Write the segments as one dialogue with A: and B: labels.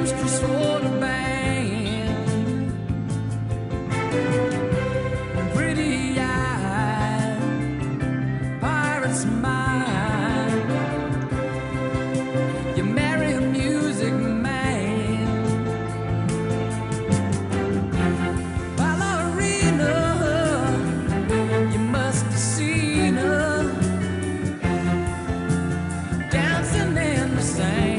A: seamstress for the band. Pretty eyed pirate's mind. You marry a music man. Ballerina, you must have seen her dancing in the sand.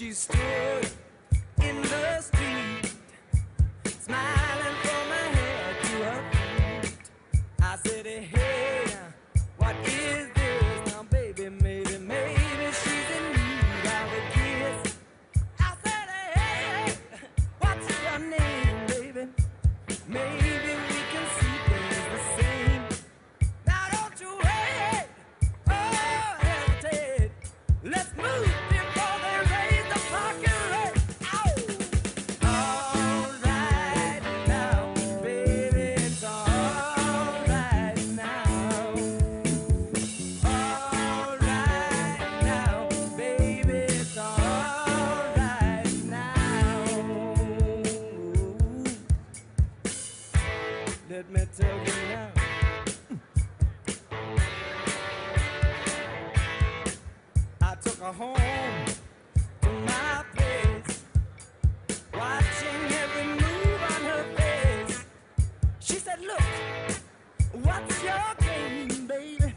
A: She stood in the street, smiling from her head to her feet. I said, hey, what is this? Now, baby, maybe she's in need of a kiss. I said, hey, what's your name, baby? Maybe we can see things the same. Now, don't you wait, oh, hesitate. Let's move before they raise the parking rate. All right now, baby, it's all right now. All right now, baby, it's all right now. Let me tell you now. I took her home to my place, watching every move on her face. She said, look, what's your game, baby?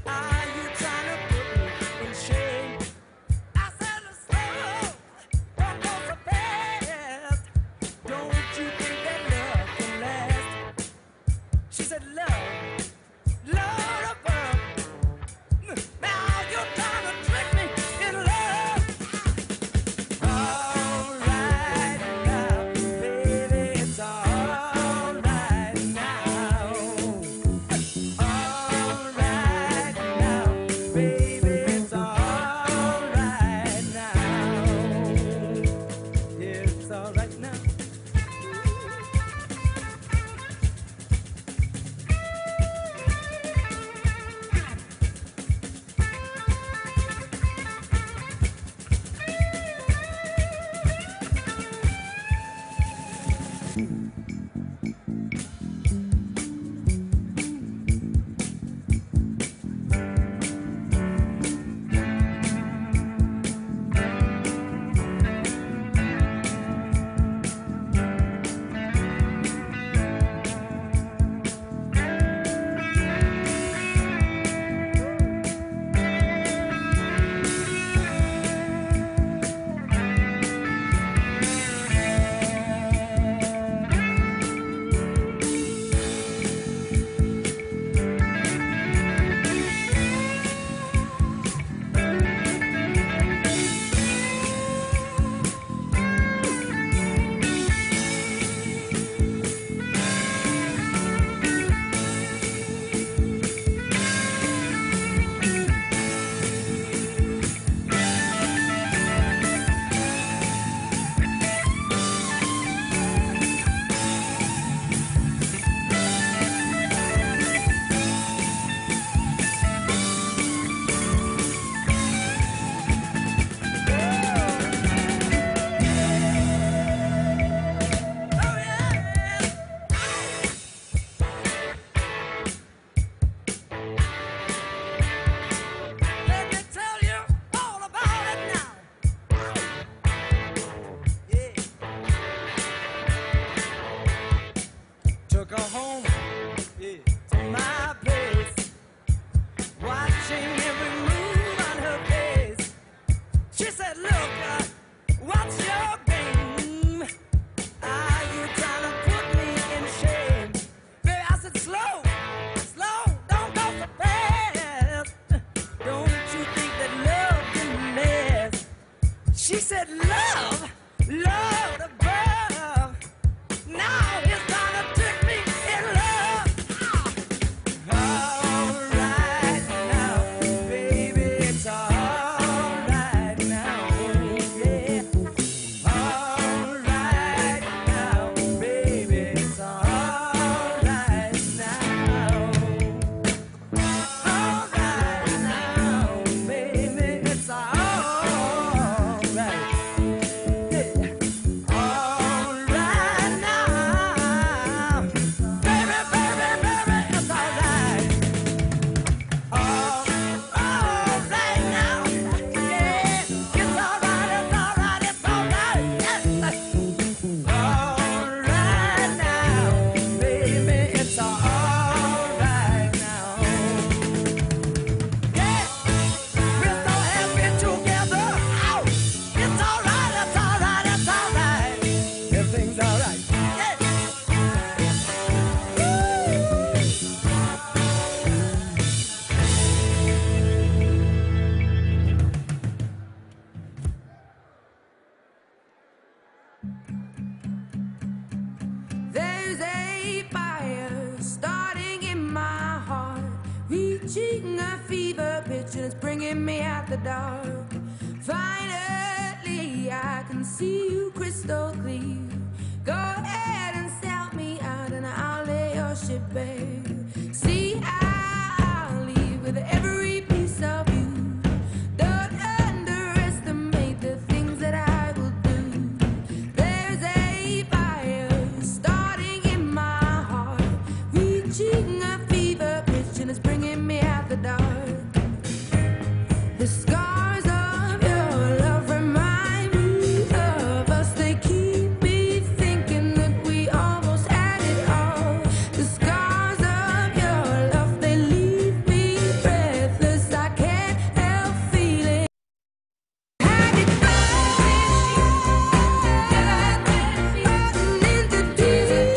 A: Are you trying to put me in shame? I said, slow, don't go so fast. Don't you think that love can last? She said, love, love above. Now you're trying to trick me in love. All right now, baby, it's all right now. All right now, baby, it's all right now. Yeah, it's all right now. Let me tell you all about it now. Yeah. Took her home, yeah, to my place, watching every move on her face. She said, look, what's your game? Are you trying to put me in shame? Baby, I said, slow, slow, don't go so fast. Don't you think that love can last? She said, love, love above. Now it's trying to trick me in love. All right now, baby, it's all right now. Yeah. All right now, baby, it's all right now. All right now, baby, it's all right. Yeah. bringing me out the dark. Finally, I can see you crystal clear. Go ahead and sell me out and I'll lay your ship bare. See, I'll leave with every piece of you. Don't underestimate the things that I will do. There's a fire starting in my heart, reaching a fever pitch and it's bringing me out the dark. The scars of your love remind me of us. They keep me thinking that we almost had it all. The scars of your love, they leave me breathless. I can't help feeling had it into deep.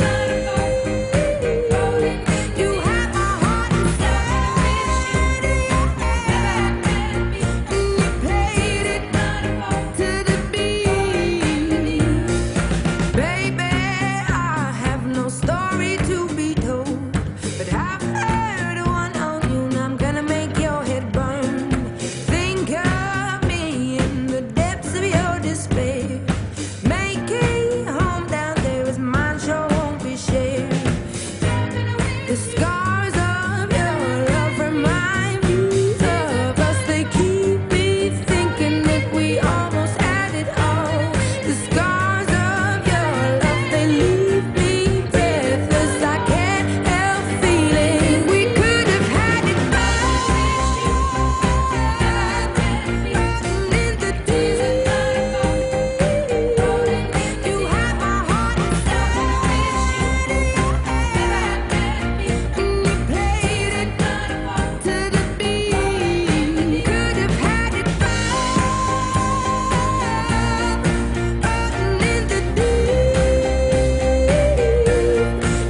A: You have my heart inside. And you played it to the beat. Baby, I have no story to be told, but I've heard one on you and I'm gonna make your head burn. Think of me in the depths of your despair. Making home down there is mine, sure won't be shared. The scars of your love remind me of us. They keep me thinking that we almost had it all. The scars of your love, they leave me breathless. I can't help feeling we could have had it into deep. You have my heart inside. And you played it to the beat. Could have had it into deep.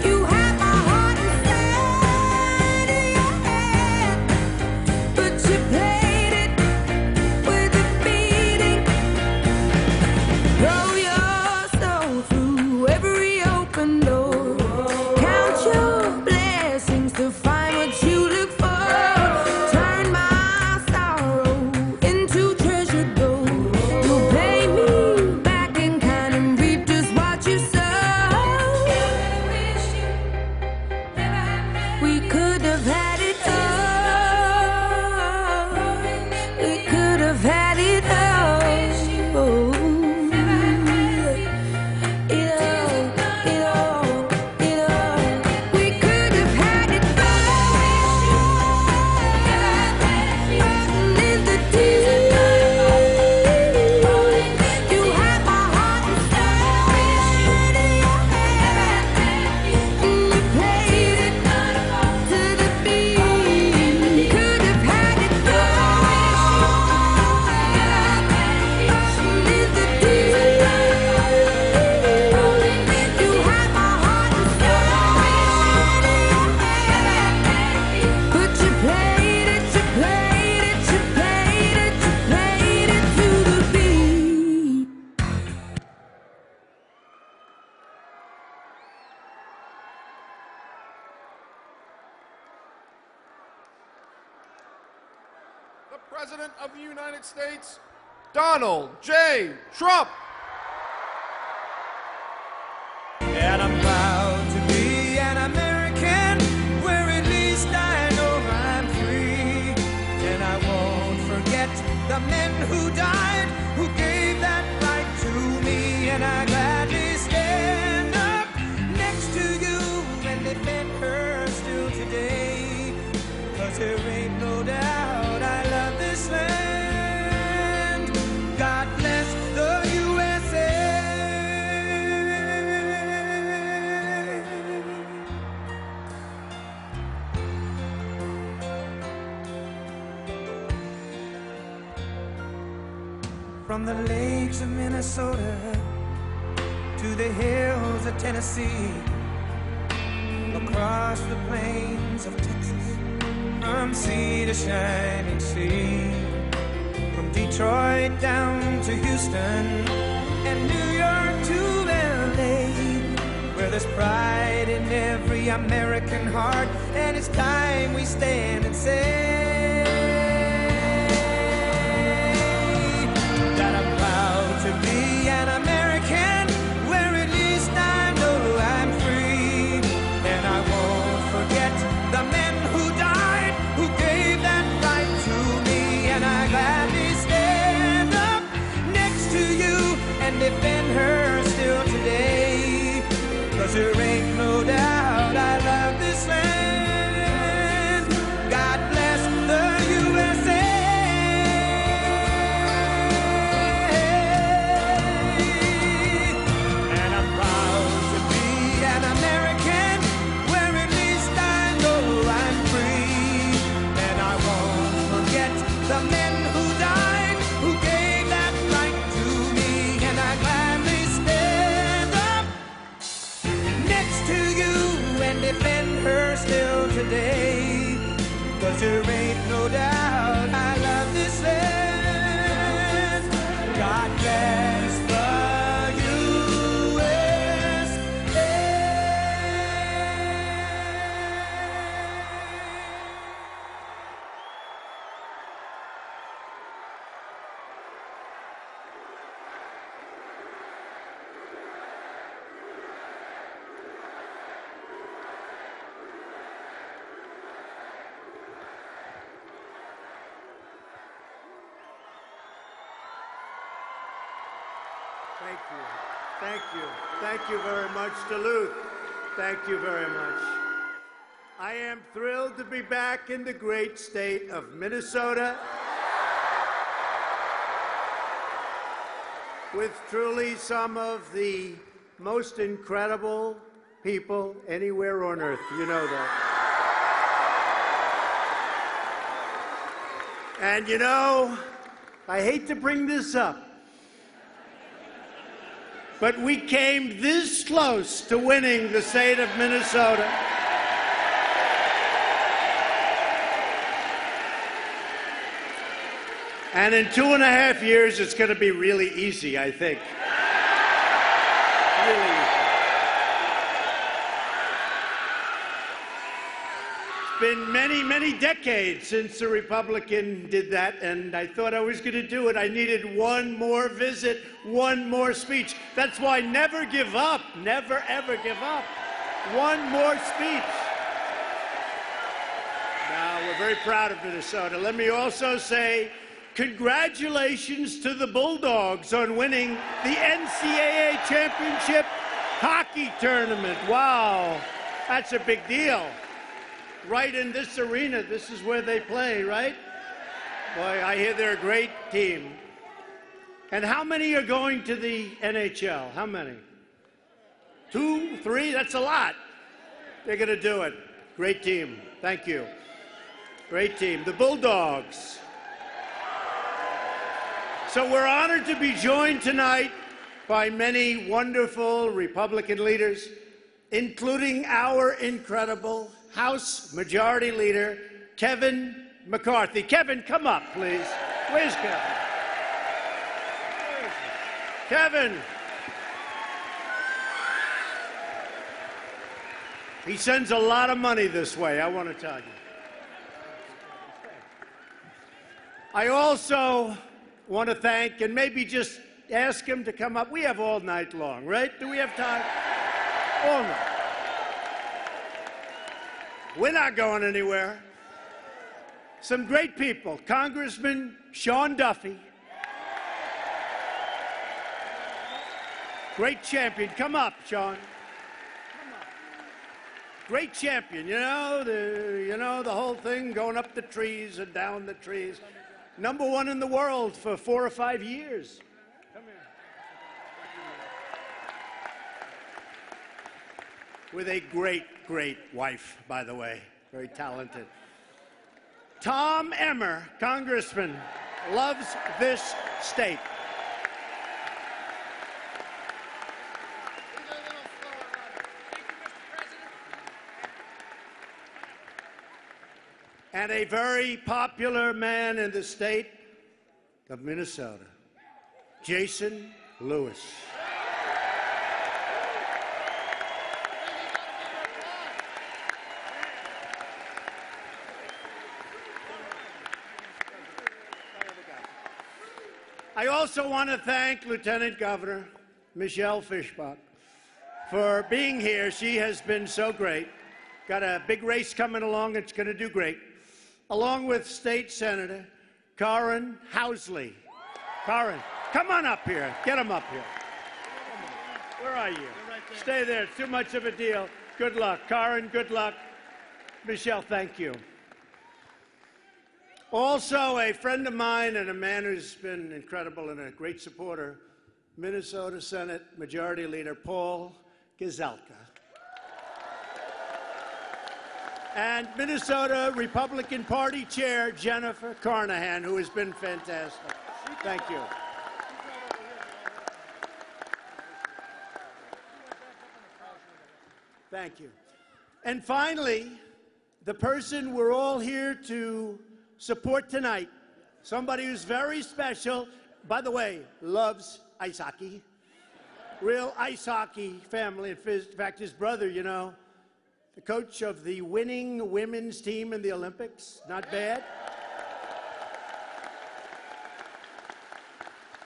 A: You have my heart inside of your head, but you played it with a beating. Throw your soul through every open door. Count your blessings to find what you look for. Turn my sorrow into treasure gold. You'll pay me back in kind and reap just what you sow. We could have had it all. We could have had it all. It all. We could have had it all. In the deep. You have my heart inside of your head. And you played it to the beat. Could have had it all. In the deep. You have my heart inside of your head. But you played it to the beat.
B: The President of the United States, Donald J. Trump.
A: And I'm proud to be an American, where at least I know I'm free. And I won't forget the men who died, who gave that right to me. And I gladly stand up next to you and defend her still today. 'Cause there ain't no doubt I love this land. God bless the USA. From the lakes of Minnesota to the hills of Tennessee, across the plains of Texas, from sea to shining sea, from Detroit down to Houston and New York to LA, where there's pride in every American heart, and it's time we stand and say bless the USA.
C: Thank you. Thank you. Thank you very much, Duluth. Thank you very much. I am thrilled to be back in the great state of Minnesota with truly some of the most incredible people anywhere on earth. You know that. And you know, I hate to bring this up, but we came this close to winning the state of Minnesota. And in 2.5 years, it's going to be really easy, I think. Really easy. It's been many, many decades since a Republican did that, and I thought I was going to do it. I needed one more visit, one more speech. That's why never give up. Never, ever give up. One more speech. Now, we're very proud of Minnesota. Let me also say congratulations to the Bulldogs on winning the NCAA championship hockey tournament. Wow, that's a big deal. Right in this arena, this is where they play, right? Boy, I hear they're a great team. And how many are going to the NHL? How many? 2, 3? That's a lot. They're going to do it. Great team. Thank you. Great team. The Bulldogs. So we're honored to be joined tonight by many wonderful Republican leaders, including our incredible House Majority Leader, Kevin McCarthy. Kevin, come up, please. Where's Kevin? Where is he? Kevin. He sends a lot of money this way, I want to tell you. I also want to thank, and maybe just ask him to come up. We have all night long, right? Do we have time? All night. We're not going anywhere. Some great people. Congressman Sean Duffy. Great champion. Come up, Sean. Come up. Great champion. You know the whole thing, going up the trees and down the trees. #1 in the world for 4 or 5 years. Come here. With a great, great wife, by the way. Very talented. Tom Emmer, Congressman, loves this state. And a very popular man in the state of Minnesota, Jason Lewis. I also want to thank Lieutenant Governor Michelle Fischbach for being here. She has been so great. Got a big race coming along. It's going to do great. Along with State Senator Karin Housley. Karin, come on up here. Get him up here. Where are you? Stay there. It's too much of a deal. Good luck. Karin, good luck. Michelle, thank you. Also, a friend of mine and a man who's been incredible and a great supporter, Minnesota Senate Majority Leader Paul Gazelka. And Minnesota Republican Party Chair Jennifer Carnahan, who has been fantastic. Thank you. Thank you. And finally, the person we're all here to support tonight, somebody who's very special, by the way, loves ice hockey. Real ice hockey family. In fact, his brother, you know, the coach of the winning women's team in the Olympics. Not bad.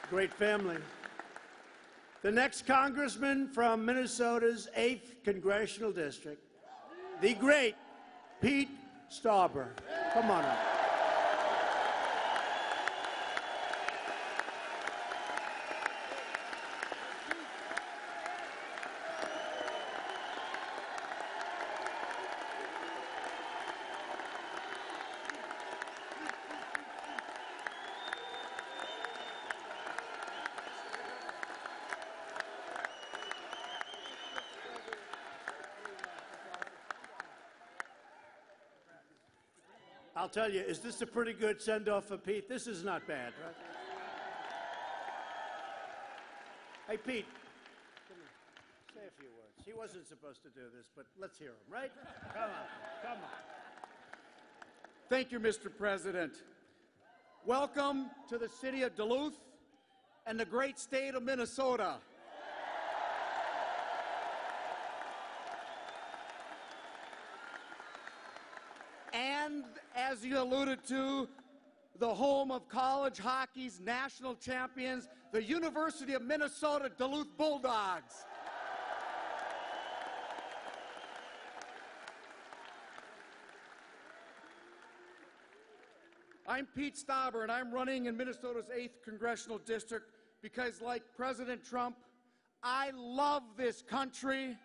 C: Great family. The next congressman from Minnesota's 8th Congressional District, the great Pete Stauber. Come on up. I'll tell you, is this a pretty good send-off for Pete? This is not bad, right? Hey, Pete, come here. Say a few words. He wasn't supposed to do this, but let's hear him, right? Come on, come on.
B: Thank you, Mr. President. Welcome to the city of Duluth and the great state of Minnesota. And as you alluded to, the home of college hockey's national champions, the University of Minnesota Duluth Bulldogs. I'm Pete Stauber, and I'm running in Minnesota's 8th Congressional District because, like President Trump, I love this country.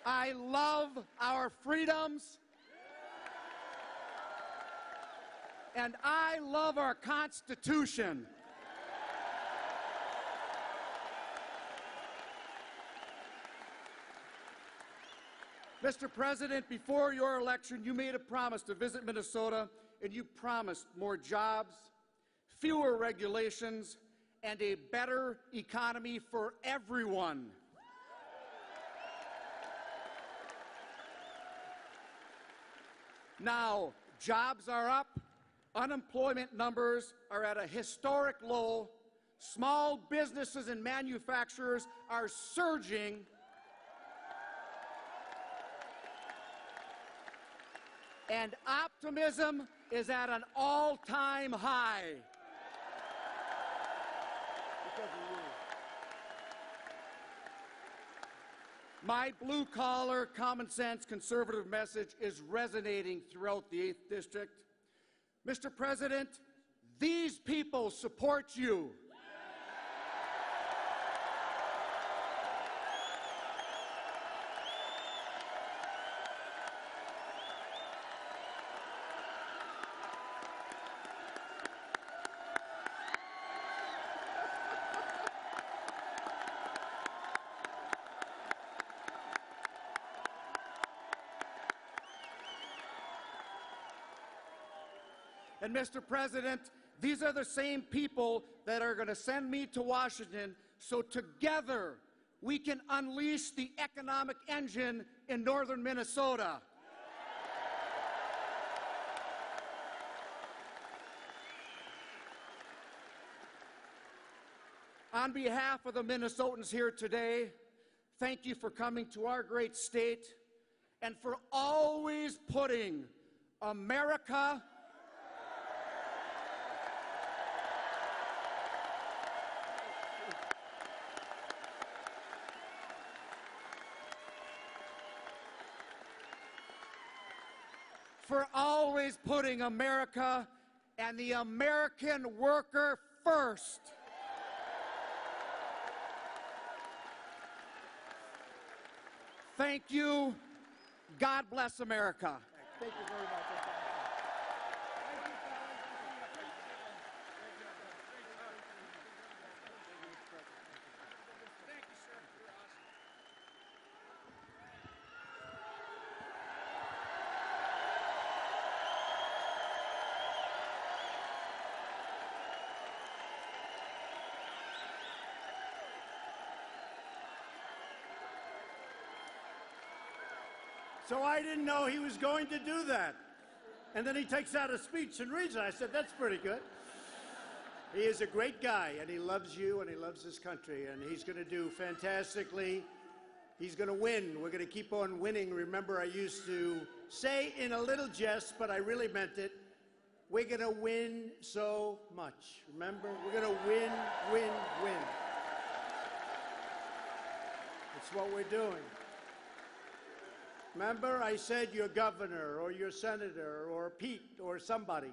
B: I love our freedoms, and I love our Constitution. Mr. President, before your election, you made a promise to visit Minnesota, and you promised more jobs, fewer regulations, and a better economy for everyone. Now, jobs are up, unemployment numbers are at a historic low, small businesses and manufacturers are surging, and optimism is at an all-time high. Because of you. My blue-collar, common-sense, conservative message is resonating throughout the 8th District. Mr. President, these people support you. And Mr. President, these are the same people that are going to send me to Washington so together we can unleash the economic engine in northern Minnesota. On behalf of the Minnesotans here today, thank you for coming to our great state and for always putting America and the American worker first. Thank you. God bless America.
C: Thank you very much. So I didn't know he was going to do that. And then he takes out a speech and reads it. I said, that's pretty good. He is a great guy, and he loves you, and he loves this country, and he's going to do fantastically. He's going to win. We're going to keep on winning. Remember, I used to say in a little jest, but I really meant it, we're going to win so much. Remember? We're going to win, win, win. That's what we're doing. Remember, I said your governor or your senator or Pete or somebody,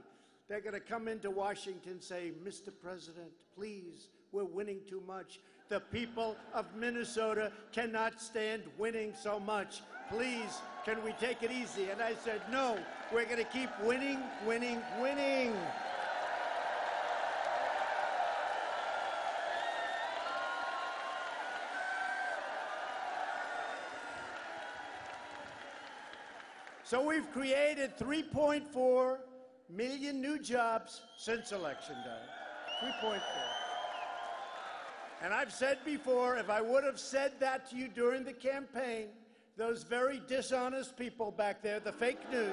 C: they're going to come into Washington and say, Mr. President, please, we're winning too much. The people of Minnesota cannot stand winning so much. Please, can we take it easy? And I said, no, we're going to keep winning, winning, winning. So we've created 3.4 million new jobs since Election Day. 3.4. And I've said before, if I would have said that to you during the campaign, those very dishonest people back there, the fake news,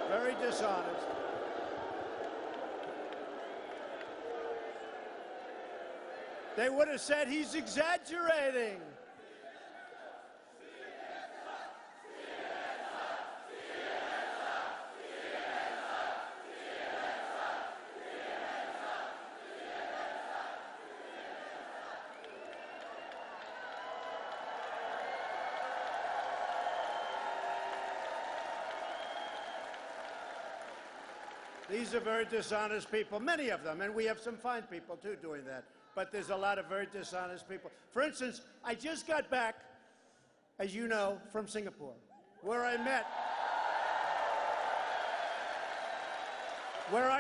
C: very dishonest, they would have said he's exaggerating. These are very dishonest people, many of them, and we have some fine people, too, doing that. But there's a lot of very dishonest people. For instance, I just got back, as you know, from Singapore, where I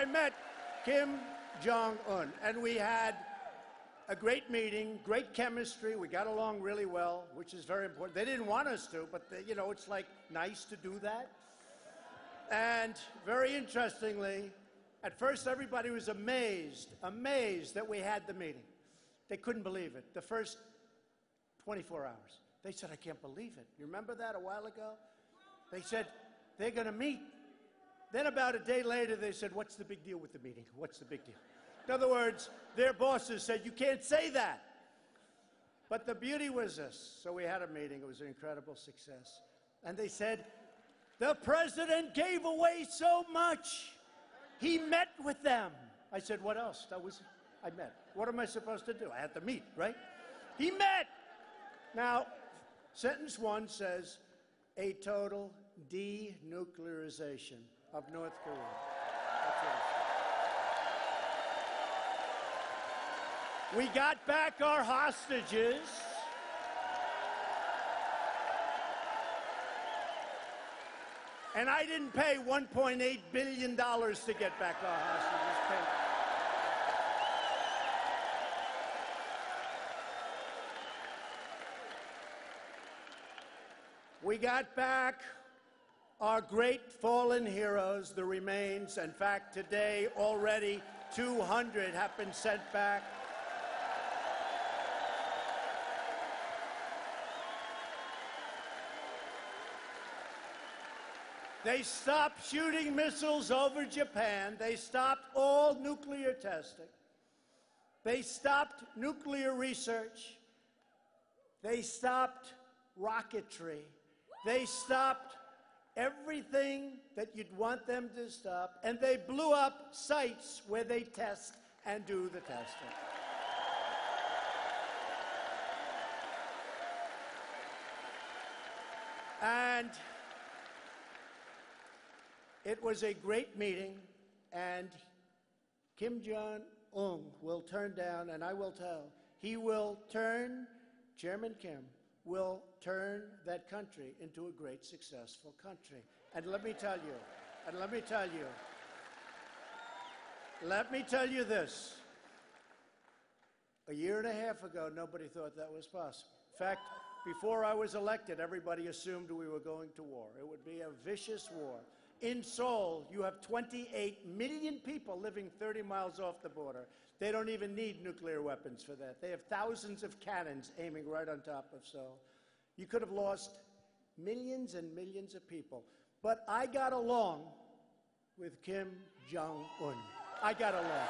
C: met Kim Jong-un, and we had a great meeting, great chemistry. We got along really well, which is very important. They didn't want us to, but, you know, it's like nice to do that. And very interestingly, at first everybody was amazed that we had the meeting. They couldn't believe it. The first 24 hours. They said, I can't believe it. You remember that a while ago? They said, they're going to meet. Then about a day later, they said, what's the big deal with the meeting? What's the big deal? In other words, their bosses said, you can't say that. But the beauty was this. So we had a meeting. It was an incredible success. And they said, the president gave away so much. He met with them. I said, what else? I met. What am I supposed to do? I had to meet, right? He met. Now, sentence one says, a total denuclearization of North Korea. That's what it says. We got back our hostages. And I didn't pay $1.8 billion to get back our hostages. We got back our great fallen heroes, the remains. In fact, today already 200 have been sent back. They stopped shooting missiles over Japan. They stopped all nuclear testing. They stopped nuclear research. They stopped rocketry. They stopped everything that you'd want them to stop, and they blew up sites where they test and do the testing. And it was a great meeting, and Kim Jong-un will turn down, and I will tell, he will turn, Chairman Kim will turn that country into a great, successful country. And let me tell you this. A year and a half ago, nobody thought that was possible. In fact, before I was elected, everybody assumed we were going to war. It would be a vicious war. In Seoul, you have 28 million people living 30 miles off the border. They don't even need nuclear weapons for that. They have thousands of cannons aiming right on top of Seoul. You could have lost millions and millions of people. but I got along with Kim Jong-un. I got along.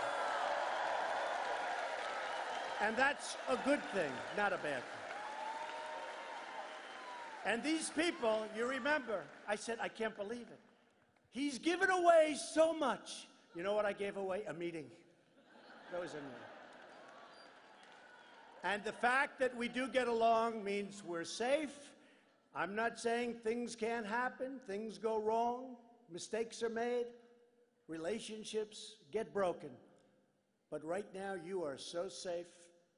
C: And that's a good thing, not a bad thing. And these people, you remember, I said, I can't believe it. He's given away so much. You know what I gave away? A meeting. That was a meeting. And the fact that we do get along means we're safe. I'm not saying things can't happen, things go wrong, mistakes are made, relationships get broken. But right now you are so safe,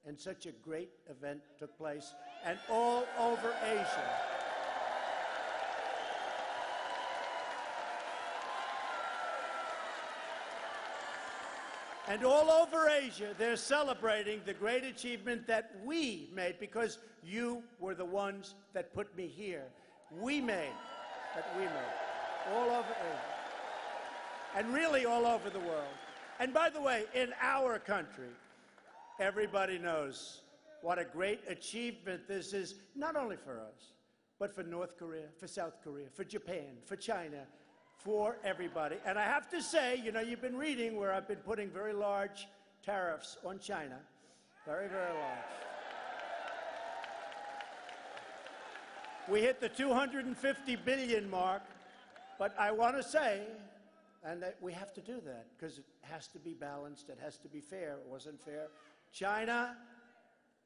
C: and such a great event took place, and all over Asia. And all over Asia, they're celebrating the great achievement that we made, because you were the ones that put me here. We made, all over Asia. And really all over the world. And by the way, in our country, everybody knows what a great achievement this is, not only for us, but for North Korea, for South Korea, for Japan, for China, for everybody. And I have to say, you know, you've been reading where I've been putting very large tariffs on China. Very, very large. We hit the 250 billion mark, but I want to say, and that we have to do that because it has to be balanced, it has to be fair. It wasn't fair. China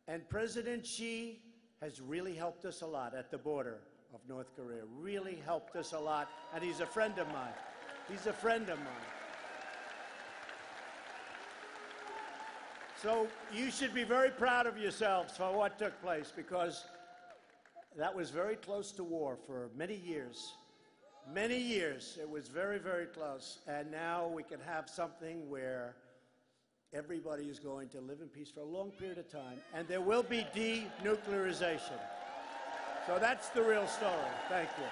C: and President Xi has really helped us a lot at the border of North Korea, really helped us a lot, and he's a friend of mine. He's a friend of mine. So you should be very proud of yourselves for what took place, because that was very close to war for many years. Many years. It was very, very close. And now we can have something where everybody is going to live in peace for a long period of time, and there will be denuclearization. So that's the real story. Thank you.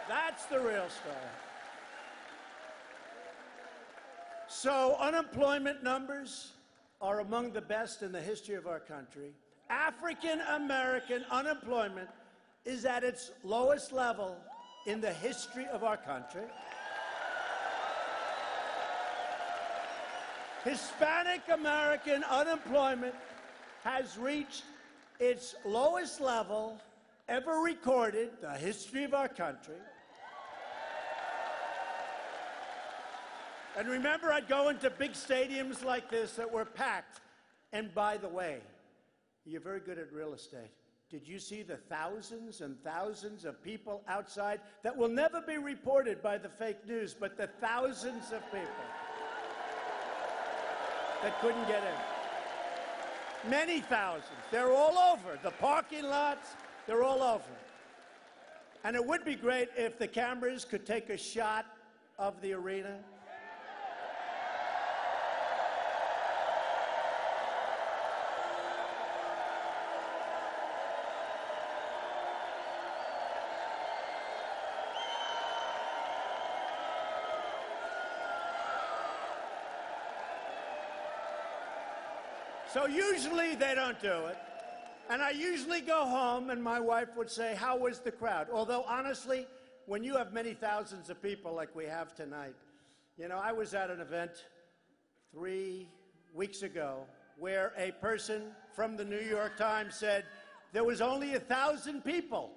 C: That's the real story. So unemployment numbers are among the best in the history of our country. African American unemployment is at its lowest level in the history of our country. Hispanic American unemployment has reached its lowest level ever recorded in the history of our country. And remember, I'd go into big stadiums like this that were packed. And by the way, you're very good at real estate. Did you see the thousands and thousands of people outside that will never be reported by the fake news, but the thousands of people that couldn't get in? Many thousands. They're all over. The parking lots, they're all over. And it would be great if the cameras could take a shot of the arena. So usually they don't do it. And I usually go home and my wife would say, how was the crowd? Although honestly, when you have many thousands of people like we have tonight, you know, I was at an event 3 weeks ago where a person from the New York Times said there was only 1,000 people.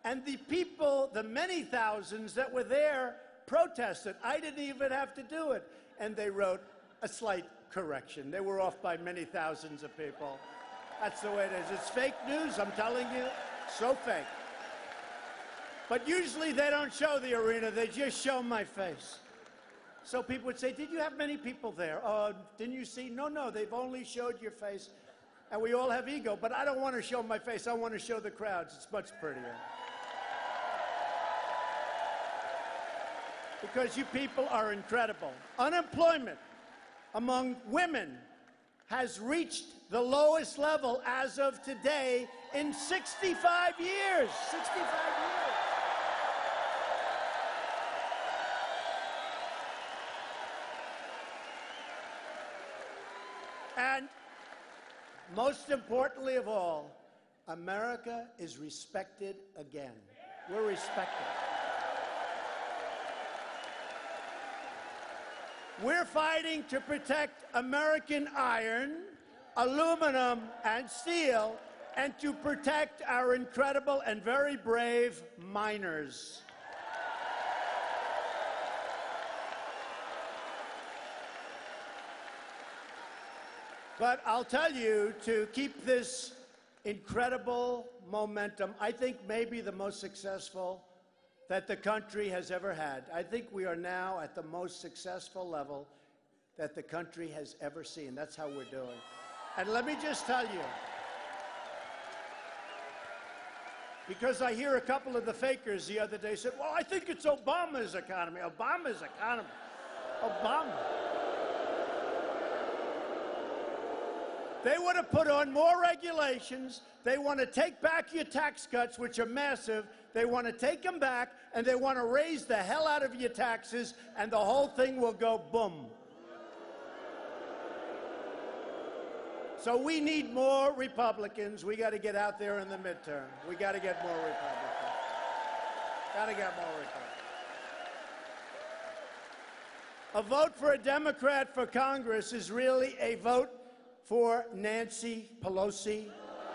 C: And the people, the many thousands that were there, protested. I didn't even have to do it. And they wrote a slight correction. They were off by many thousands of people. That's the way it is. It's fake news, I'm telling you. So fake. But usually they don't show the arena, they just show my face. So people would say, did you have many people there? Didn't you see? No, no, they've only showed your face. And we all have ego, but I don't want to show my face. I want to show the crowds. It's much prettier. Because you people are incredible. Unemployment among women has reached the lowest level as of today in 65 years. 65 years. And most importantly of all, America is respected again. We're respected. We're fighting to protect American iron, aluminum, and steel, and to protect our incredible and very brave miners. But I'll tell you, to keep this incredible momentum, I think maybe the most successful that the country has ever had. I think we are now at the most successful level that the country has ever seen. That's how we're doing. And let me just tell you, because I hear a couple of the fakers the other day said, well, I think it's Obama's economy. Obama's economy. Obama. They want to put on more regulations. They want to take back your tax cuts, which are massive. They want to take them back, and they want to raise the hell out of your taxes, and the whole thing will go boom. So we need more Republicans. We got to get out there in the midterm. We got to get more Republicans. Got to get more Republicans. A vote for a Democrat for Congress is really a vote for Nancy Pelosi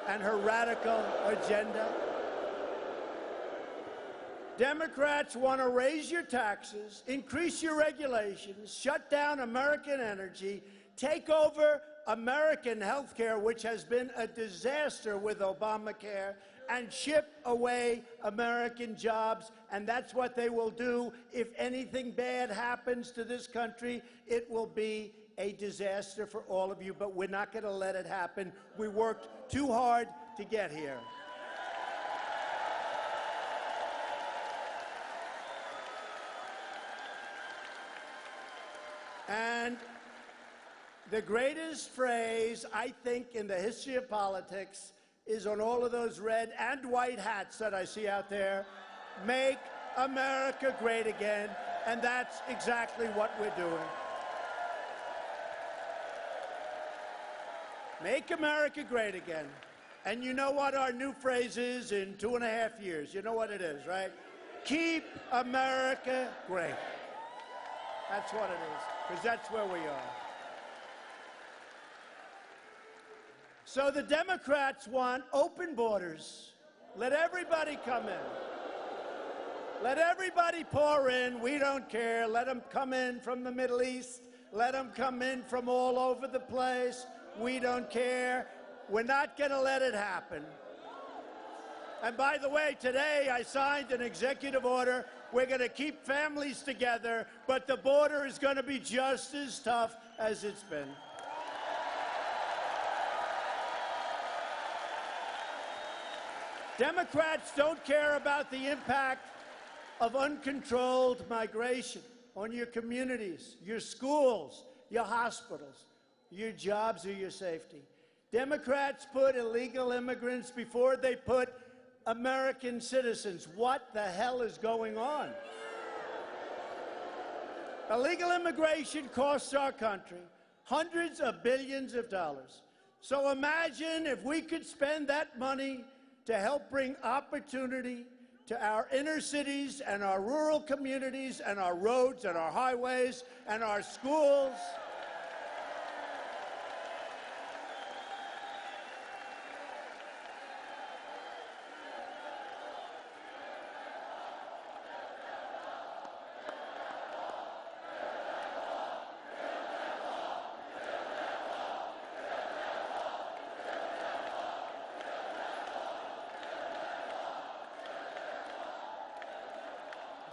C: and her radical agenda. Democrats want to raise your taxes, increase your regulations, shut down American energy, take over American health care, which has been a disaster with Obamacare, and ship away American jobs. And that's what they will do. If anything bad happens to this country, it will be a disaster for all of you, but we're not going to let it happen. We worked too hard to get here. And the greatest phrase, I think, in the history of politics is on all of those red and white hats that I see out there, make America great again, and that's exactly what we're doing. Make America great again. And you know what our new phrase is in 2.5 years? You know what it is, right? Keep America great. That's what it is, because that's where we are. So the Democrats want open borders. Let everybody come in. Let everybody pour in. We don't care. Let them come in from the Middle East. Let them come in from all over the place. We don't care. We're not going to let it happen. And by the way, today I signed an executive order. We're going to keep families together, but the border is going to be just as tough as it's been. Democrats don't care about the impact of uncontrolled migration on your communities, your schools, your hospitals, your jobs, or your safety. Democrats put illegal immigrants before they put American citizens. What the hell is going on? Illegal immigration costs our country hundreds of billions of dollars. So imagine if we could spend that money to help bring opportunity to our inner cities and our rural communities and our roads and our highways and our schools.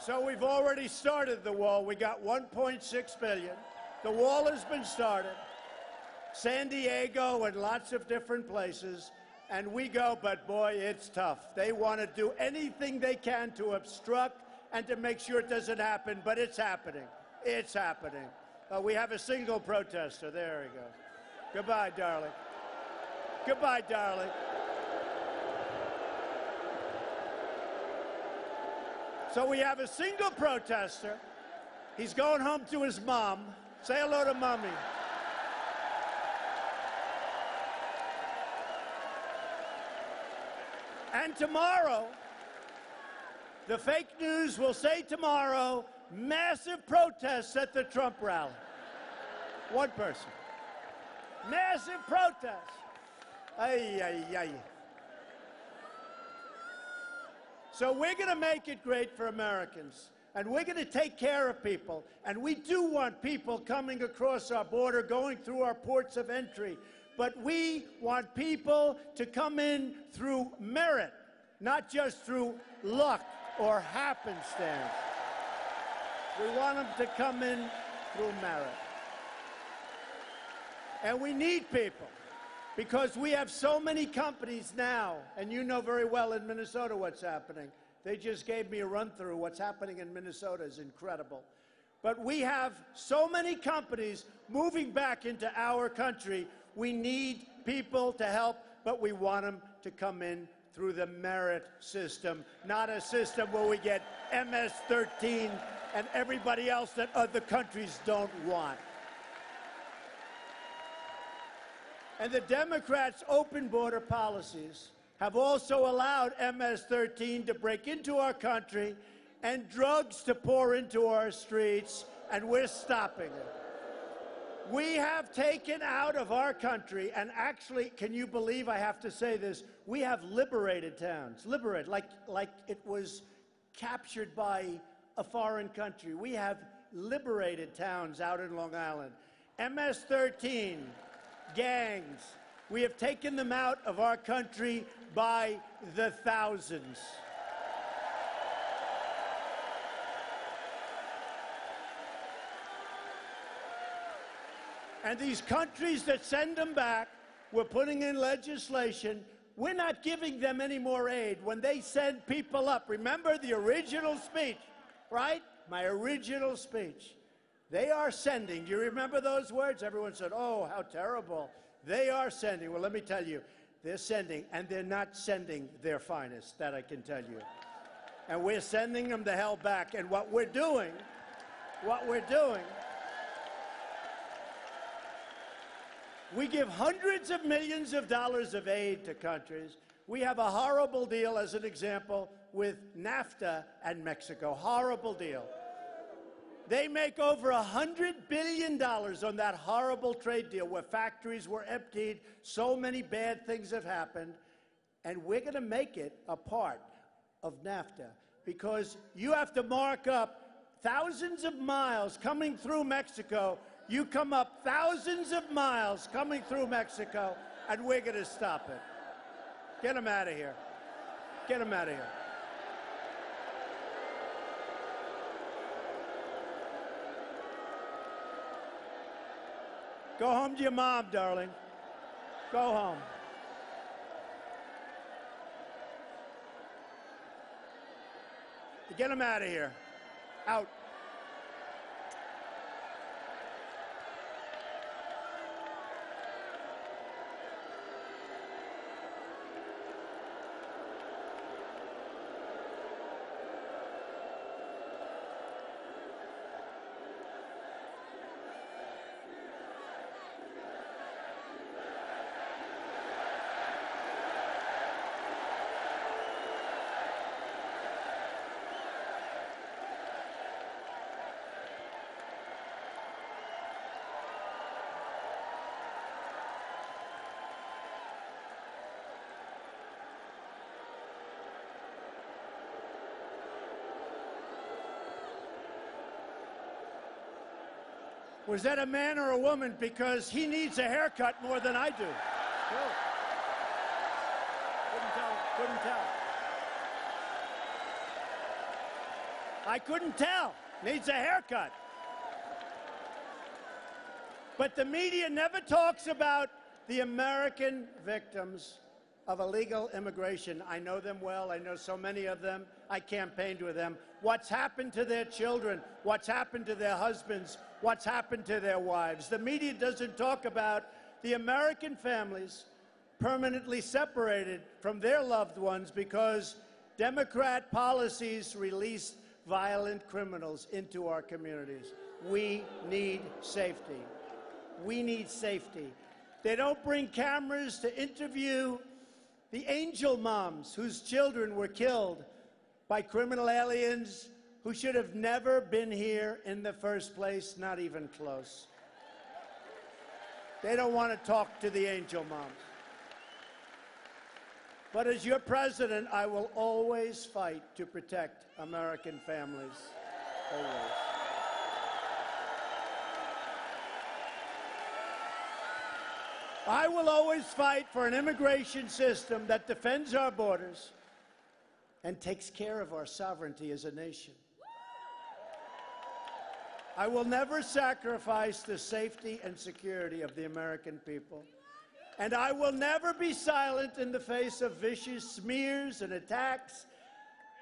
C: So we've already started the wall. We got $1.6 billion. The wall has been started. San Diego and lots of different places. And we go, but boy, it's tough. They want to do anything they can to obstruct and to make sure it doesn't happen, but it's happening. It's happening. We have a single protester. There he goes. Goodbye, darling. Goodbye, darling. So we have a single protester. He's going home to his mom. Say hello to Mommy. And tomorrow, The fake news will say tomorrow, massive protests at the Trump rally. One person. Massive protests. Ay, ay, ay. So we're going to make it great for Americans, and we're going to take care of people, and we do want people coming across our border, going through our ports of entry, but we want people to come in through merit, not just through luck or happenstance. We want them to come in through merit. And we need people, because we have so many companies now, and you know very well in Minnesota what's happening. They just gave me a run-through. What's happening in Minnesota is incredible. But we have so many companies moving back into our country. We need people to help, but we want them to come in through the merit system, not a system where we get MS-13 and everybody else that other countries don't want. And the Democrats' open border policies have also allowed MS-13 to break into our country and drugs to pour into our streets, and we're stopping it. We have taken out of our country, and actually, can you believe I have to say this, we have liberated towns, liberated, like it was captured by a foreign country. We have liberated towns out in Long Island. MS-13, gangs, we have taken them out of our country by the thousands. And these countries that send them back, we're putting in legislation. We're not giving them any more aid when they send people up. Remember the original speech, right? My original speech. They are sending. Do you remember those words? Everyone said, oh, how terrible. They are sending. Well, let me tell you, they're sending, and they're not sending their finest, that I can tell you. And we're sending them the hell back. And what we're doing, we give hundreds of millions of dollars of aid to countries. We have a horrible deal, as an example, with NAFTA and Mexico. Horrible deal. They make over $100 billion on that horrible trade deal where factories were emptied, so many bad things have happened, and we're going to make it a part of NAFTA because you have to mark up thousands of miles coming through Mexico. You come up thousands of miles coming through Mexico, and we're going to stop it. Get them out of here. Get them out of here. Go home to your mom, darling. Go home. Get them out of here. Out. Was that a man or a woman? Because he needs a haircut more than I do. Sure. Couldn't tell. I couldn't tell. Needs a haircut. But the media never talks about the American victims of illegal immigration. I know them well. I know so many of them. I campaigned with them. What's happened to their children? What's happened to their husbands? What's happened to their wives? The media doesn't talk about the American families permanently separated from their loved ones because Democrat policies release violent criminals into our communities. We need safety. We need safety. They don't bring cameras to interview the angel moms whose children were killed by criminal aliens who should have never been here in the first place, not even close. They don't want to talk to the angel moms. But as your president, I will always fight to protect American families. Always. I will always fight for an immigration system that defends our borders and takes care of our sovereignty as a nation. I will never sacrifice the safety and security of the American people. And I will never be silent in the face of vicious smears and attacks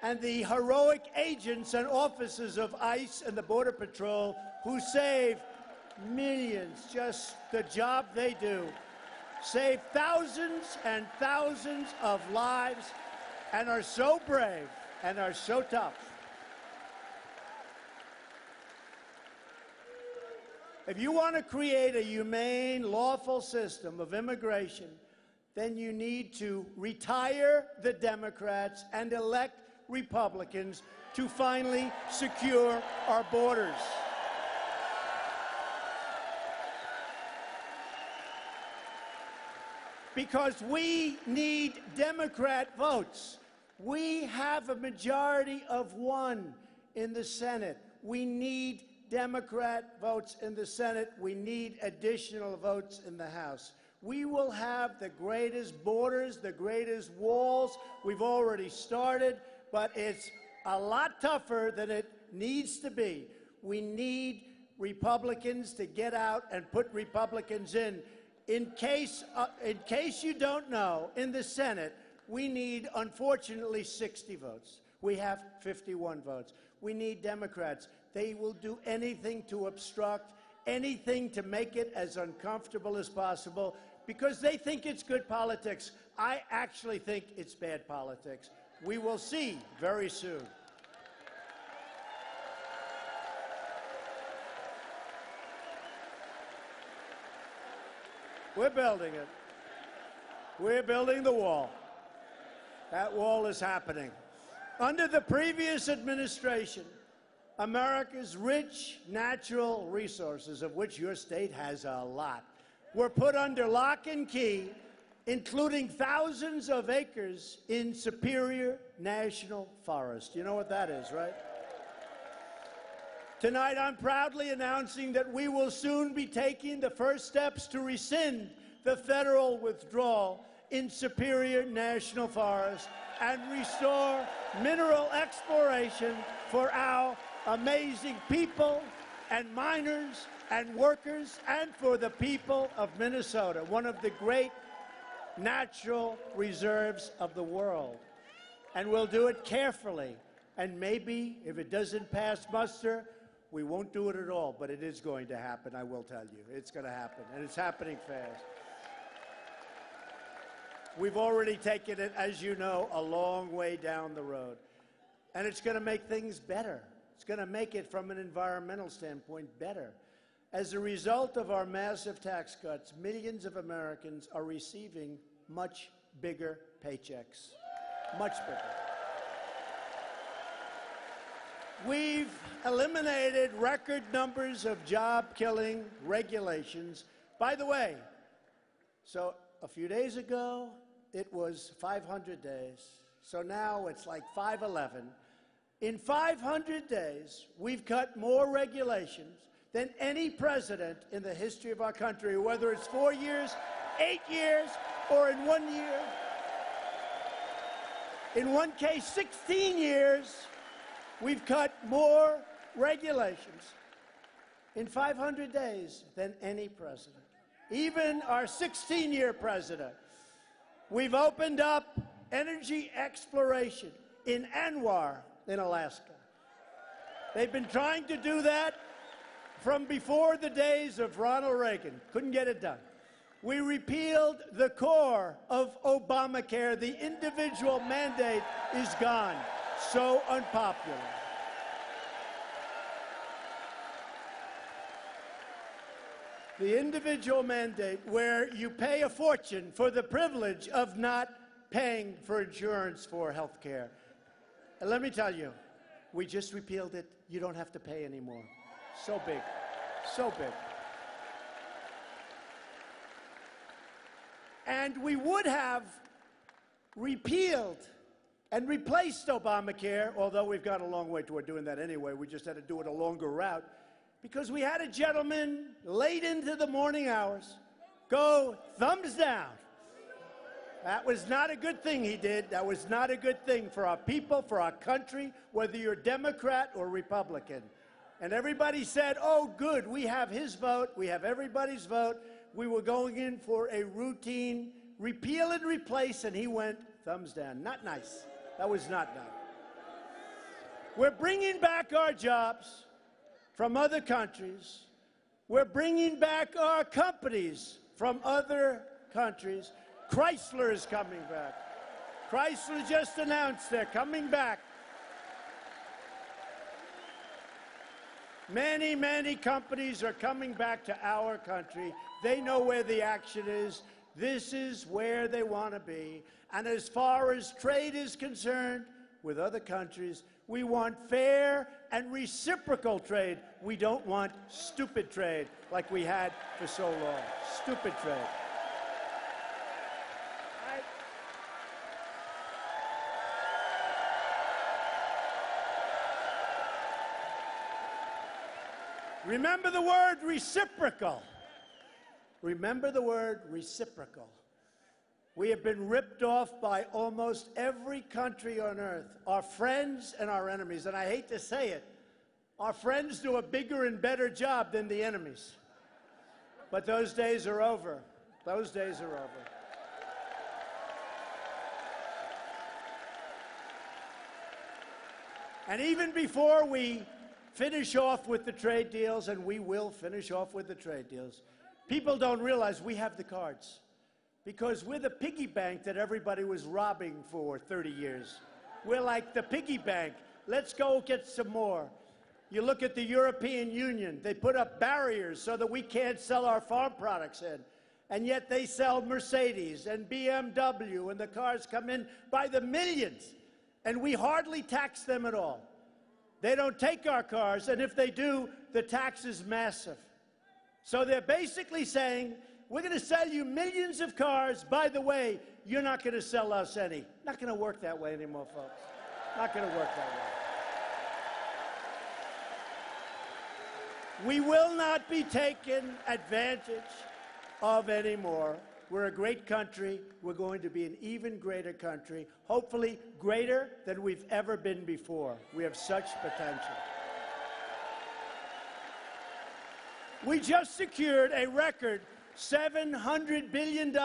C: and the heroic agents and officers of ICE and the Border Patrol who save millions, just the job they do, save thousands and thousands of lives and are so brave and are so tough. If you want to create a humane, lawful system of immigration, then you need to retire the Democrats and elect Republicans to finally secure our borders. Because we need Democrat votes. We have a majority of 1 in the Senate. We need Democrat votes in the Senate. We need additional votes in the House. We will have the greatest borders, the greatest walls. We've already started, but it's a lot tougher than it needs to be. We need Republicans to get out and put Republicans in. In case you don't know, in the Senate, we need, unfortunately, 60 votes. We have 51 votes. We need Democrats. They will do anything to obstruct, anything to make it as uncomfortable as possible, because they think it's good politics. I actually think it's bad politics. We will see very soon. We're building it. We're building the wall. That wall is happening. Under the previous administration, America's rich natural resources, of which your state has a lot, were put under lock and key, including thousands of acres in Superior National Forest. You know what that is, right? Tonight, I'm proudly announcing that we will soon be taking the first steps to rescind the federal withdrawal in Superior National Forest and restore mineral exploration for our amazing people and miners and workers and for the people of Minnesota, one of the great natural reserves of the world. And we'll do it carefully. And maybe, if it doesn't pass muster, we won't do it at all. But it is going to happen, I will tell you. It's going to happen. And it's happening fast. We've already taken it, as you know, a long way down the road. And it's going to make things better. It's going to make it, from an environmental standpoint, better. As a result of our massive tax cuts, millions of Americans are receiving much bigger paychecks. Much bigger. We've eliminated record numbers of job-killing regulations. By the way, so a few days ago, it was 500 days. So now it's like 511. In 500 days, we've cut more regulations than any president in the history of our country, whether it's 4 years, 8 years, or in 1 year. In one case, 16 years, we've cut more regulations in 500 days than any president. Even our 16-year president. We've opened up energy exploration in Anwar, in Alaska. They've been trying to do that from before the days of Ronald Reagan. Couldn't get it done. We repealed the core of Obamacare. The individual mandate is gone. So unpopular. The individual mandate, where you pay a fortune for the privilege of not paying for insurance for health care. And let me tell you, we just repealed it. You don't have to pay anymore. So big. So big. And we would have repealed and replaced Obamacare, although we've got a long way toward doing that anyway. We just had to do it a longer route, because we had a gentleman late into the morning hours go thumbs down. That was not a good thing he did. That was not a good thing for our people, for our country, whether you're Democrat or Republican. And everybody said, oh, good, we have his vote, we have everybody's vote. We were going in for a routine repeal and replace, and he went thumbs down. Not nice. That was not nice. We're bringing back our jobs from other countries. We're bringing back our companies from other countries. Chrysler is coming back. Chrysler just announced they're coming back. Many, many companies are coming back to our country. They know where the action is. This is where they want to be. And as far as trade is concerned with other countries, we want fair and reciprocal trade. We don't want stupid trade like we had for so long. Stupid trade. Remember the word reciprocal. Remember the word reciprocal. We have been ripped off by almost every country on earth, our friends and our enemies. And I hate to say it, our friends do a bigger and better job than the enemies. But those days are over. Those days are over. And even before we finish off with the trade deals, and we will finish off with the trade deals, people don't realize we have the cards, because we're the piggy bank that everybody was robbing for 30 years. We're like the piggy bank. Let's go get some more. You look at the European Union. They put up barriers so that we can't sell our farm products in. And yet they sell Mercedes and BMW, and the cars come in by the millions. And we hardly tax them at all. They don't take our cars, and if they do, the tax is massive. So they're basically saying, we're going to sell you millions of cars. By the way, you're not going to sell us any. Not going to work that way anymore, folks. Not going to work that way. We will not be taken advantage of anymore. We're a great country. We're going to be an even greater country, hopefully greater than we've ever been before. We have such potential. We just secured a record $700 billion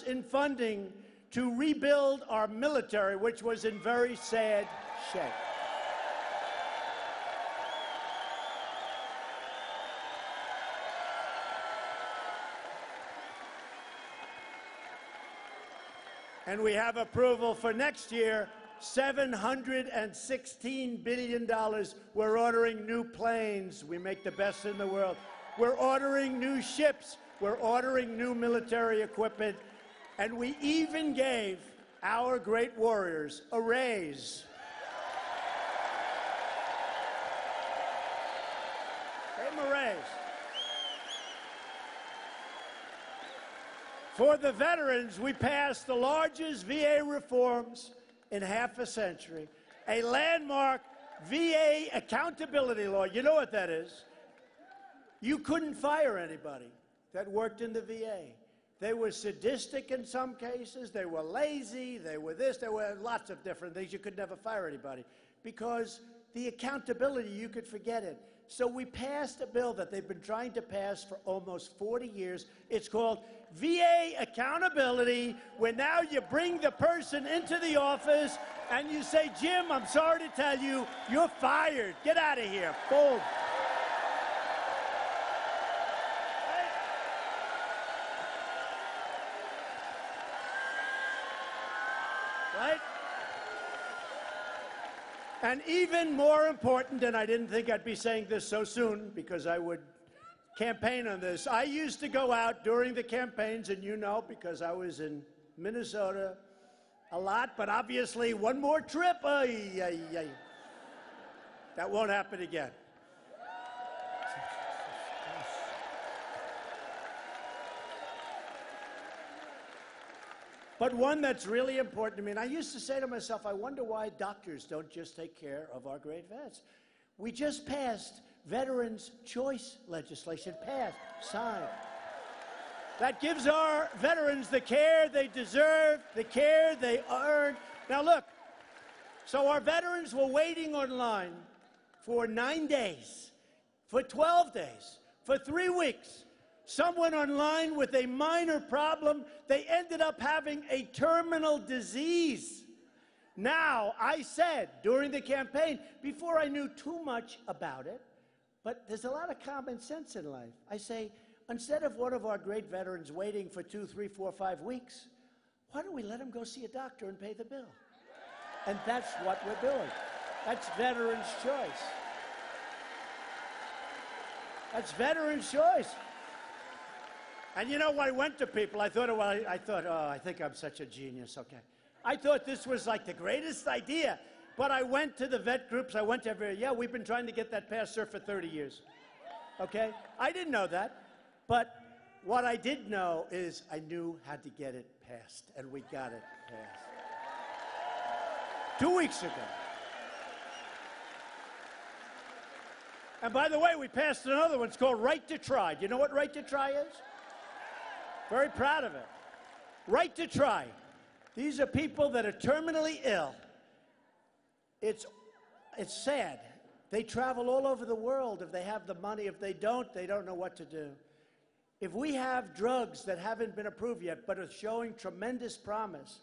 C: in funding to rebuild our military, which was in very sad shape. And we have approval for next year, $716 billion. We're ordering new planes. We make the best in the world. We're ordering new ships. We're ordering new military equipment. And we even gave our great warriors a raise. Gave them a raise. For the veterans, we passed the largest VA reforms in half a century, a landmark VA accountability law. You know what that is? You couldn't fire anybody that worked in the VA. They were sadistic in some cases, they were lazy, they were this, there were lots of different things. You could never fire anybody because the accountability, you could forget it. So we passed a bill that they've been trying to pass for almost 40 years. It's called VA accountability, where now you bring the person into the office and you say, Jim, I'm sorry to tell you, you're fired. Get out of here. Boom. Right? And even more important, and I didn't think I'd be saying this so soon because I would campaign on this. I used to go out during the campaigns, and you know, because I was in Minnesota a lot, but obviously one more trip, ay, ay, ay. That won't happen again. But one that's really important to me, and I used to say to myself, I wonder why doctors don't just take care of our great vets. We just passed Veterans' Choice legislation, passed, signed. That gives our veterans the care they deserve, the care they earn. Now look, so our veterans were waiting online for 9 days, for 12 days, for 3 weeks. Some went online with a minor problem. They ended up having a terminal disease. Now, I said during the campaign, before I knew too much about it, but there's a lot of common sense in life. I say, instead of one of our great veterans waiting for 2, 3, 4, 5 weeks, why don't we let him go see a doctor and pay the bill? And that's what we're doing. That's Veterans' Choice. That's Veterans' Choice. And you know, when I went to people, I thought, oh, I think I'm such a genius, okay. I thought this was like the greatest idea. But I went to the vet groups, I went to yeah, we've been trying to get that passed, sir, for 30 years. Okay? I didn't know that. But what I did know is I knew how to get it passed, and we got it passed. 2 weeks ago. And by the way, we passed another one. It's called Right to Try. Do you know what Right to Try is? Very proud of it. Right to Try. These are people that are terminally ill. It's sad. They travel all over the world if they have the money. If they don't know what to do. If we have drugs that haven't been approved yet but are showing tremendous promise,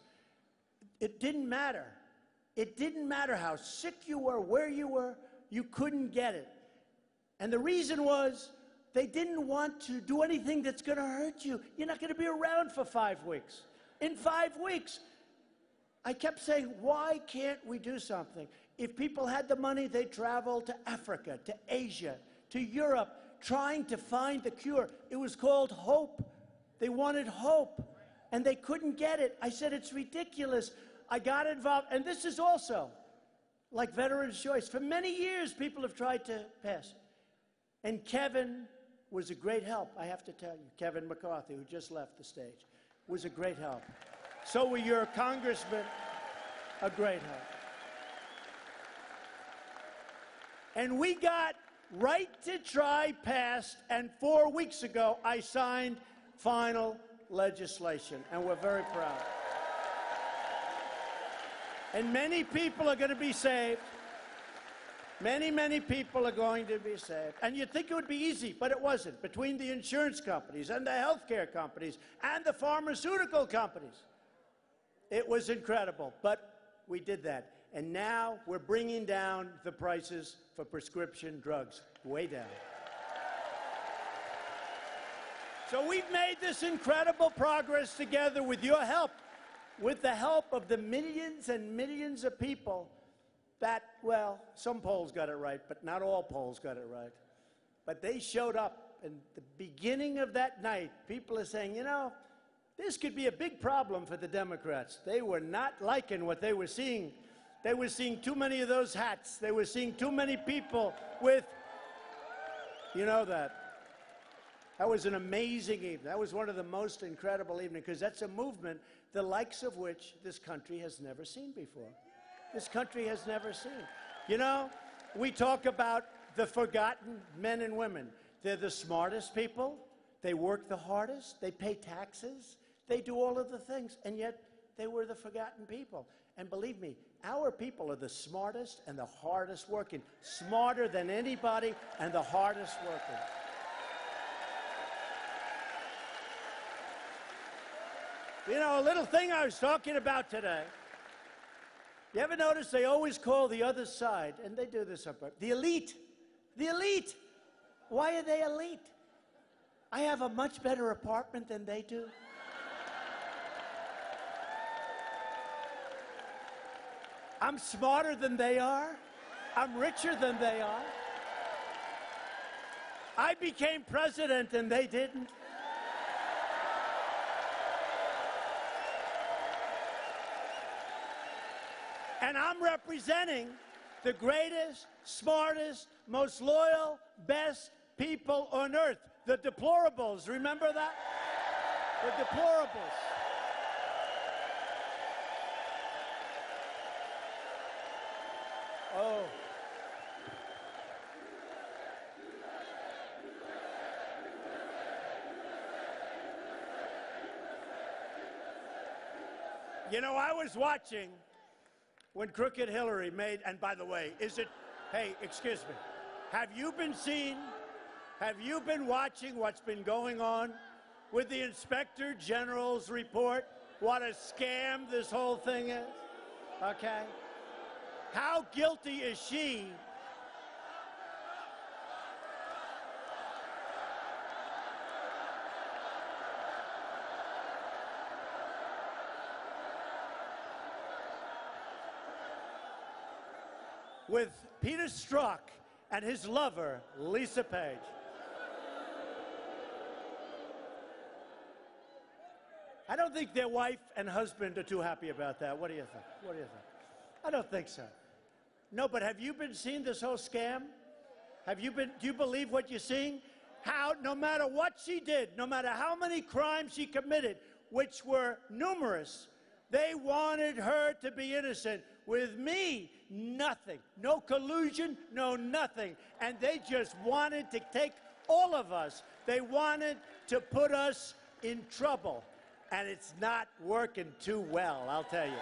C: it didn't matter. It didn't matter how sick you were, where you were, you couldn't get it. And the reason was they didn't want to do anything that's going to hurt you. You're not going to be around for 5 weeks. In 5 weeks, I kept saying, why can't we do something? If people had the money, they'd travel to Africa, to Asia, to Europe, trying to find the cure. It was called hope. They wanted hope, and they couldn't get it. I said, it's ridiculous. I got involved, and this is also like Veterans' Choice. For many years, people have tried to pass it. And Kevin was a great help, I have to tell you. Kevin McCarthy, who just left the stage, was a great help. So were your congressmen, a great help. And we got Right to Try passed, and 4 weeks ago, I signed final legislation, and we're very proud. And many people are going to be saved. Many, many people are going to be saved. And you'd think it would be easy, but it wasn't. Between the insurance companies and the healthcare companies and the pharmaceutical companies, it was incredible. But we did that. And now we're bringing down the prices for prescription drugs, way down. So we've made this incredible progress together with your help, with the help of the millions and millions of people that, well, some polls got it right, but not all polls got it right. But they showed up, and the beginning of that night, people are saying, you know, this could be a big problem for the Democrats. They were not liking what they were seeing. They were seeing too many of those hats. They were seeing too many people with, you know that. That was an amazing evening. That was one of the most incredible evenings, because that's a movement the likes of which this country has never seen before. This country has never seen. You know, we talk about the forgotten men and women. They're the smartest people. They work the hardest. They pay taxes. They do all of the things. And yet, they were the forgotten people. And believe me, our people are the smartest and the hardest working. Smarter than anybody and the hardest working. You know, a little thing I was talking about today. You ever notice they always call the other side, and they do this up, the elite. The elite. Why are they elite? I have a much better apartment than they do. I'm smarter than they are. I'm richer than they are. I became president and they didn't. And I'm representing the greatest, smartest, most loyal, best people on earth. The deplorables. Remember that? The deplorables. Oh. You know, I was watching when Crooked Hillary made, and by the way, hey, excuse me, have you been watching what's been going on with the Inspector General's report? What a scam this whole thing is, okay? How guilty is she? With Peter Strzok and his lover, Lisa Page. I don't think their wife and husband are too happy about that. What do you think? What do you think? I don't think so. No, but have you been seeing this whole scam? Do you believe what you're seeing? How, no matter what she did, no matter how many crimes she committed, which were numerous, they wanted her to be innocent. With me, nothing. No collusion, no nothing. And they just wanted to take all of us. They wanted to put us in trouble. And it's not working too well, I'll tell you.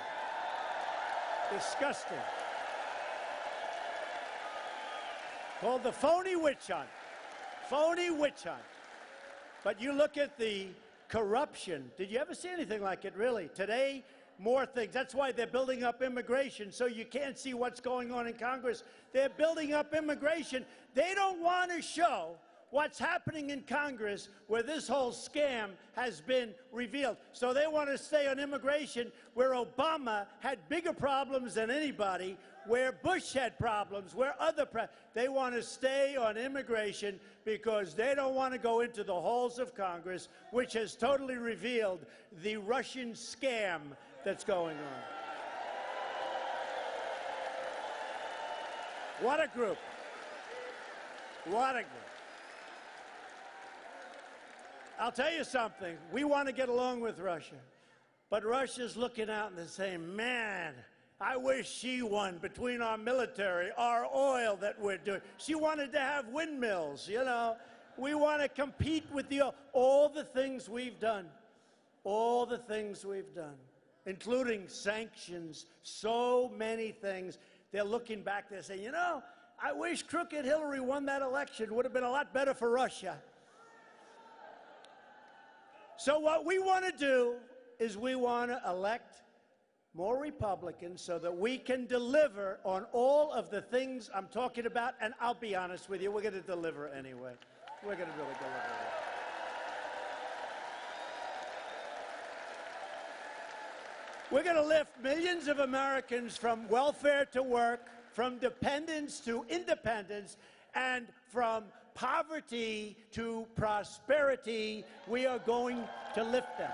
C: Disgusting. Called the phony witch hunt. Phony witch hunt. But you look at the corruption. Did you ever see anything like it, really? Today, more things. That's why they're building up immigration, so you can't see what's going on in Congress. They're building up immigration. They don't want to show what's happening in Congress where this whole scam has been revealed. So they want to stay on immigration where Obama had bigger problems than anybody, where Bush had problems, where they want to stay on immigration because they don't want to go into the halls of Congress, which has totally revealed the Russian scam that's going on. What a group. What a group. I'll tell you something. We want to get along with Russia. But Russia's looking out and they're saying, man, I wish she won between our military, our oil that we're doing. She wanted to have windmills, you know. We want to compete with all the things we've done. All the things we've done, including sanctions, so many things. They're looking back, they're saying, you know, I wish Crooked Hillary won that election. It would have been a lot better for Russia. So what we want to do is we want to elect more Republicans so that we can deliver on all of the things I'm talking about. And I'll be honest with you, we're going to deliver anyway. We're going to really deliver it. We're going to lift millions of Americans from welfare to work, from dependence to independence, and from poverty to prosperity. We are going to lift them.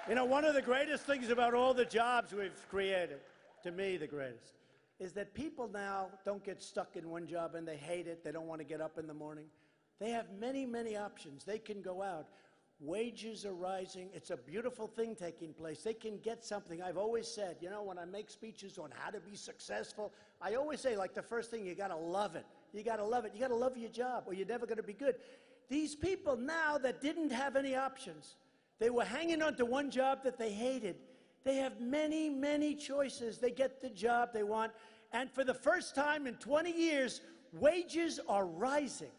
C: You know, one of the greatest things about all the jobs we've created, to me the greatest, is that people now don't get stuck in one job and they hate it. They don't want to get up in the morning. They have many, many options. They can go out. Wages are rising. It's a beautiful thing taking place. They can get something. I've always said, you know, when I make speeches on how to be successful, I always say, like, the first thing, you got to love it. You got to love it. You got to love your job or you're never going to be good. These people now that didn't have any options, they were hanging on to one job that they hated. They have many, many choices. They get the job they want. And for the first time in 20 years, wages are rising.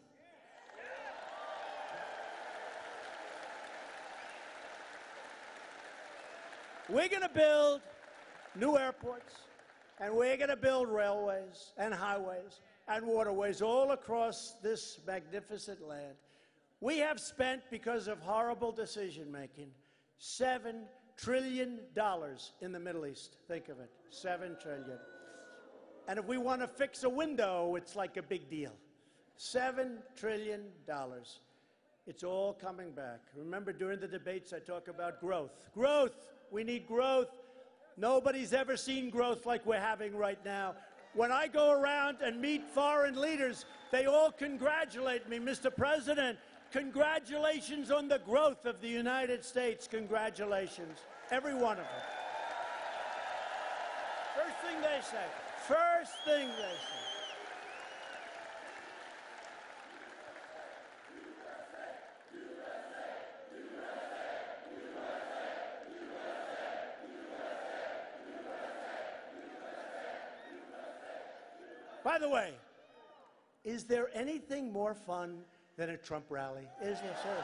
C: We're going to build new airports, and we're going to build railways and highways and waterways all across this magnificent land. We have spent, because of horrible decision-making, $7 trillion in the Middle East. Think of it, $7 trillion. And if we want to fix a window, it's like a big deal. $7 trillion. It's all coming back. Remember, during the debates, I talk about growth. Growth! We need growth. Nobody's ever seen growth like we're having right now. When I go around and meet foreign leaders, they all congratulate me. Mr. President, congratulations on the growth of the United States. Congratulations. Every one of them. First thing they say. First thing they say. By the way, is there anything more fun than a Trump rally? Is there, seriously?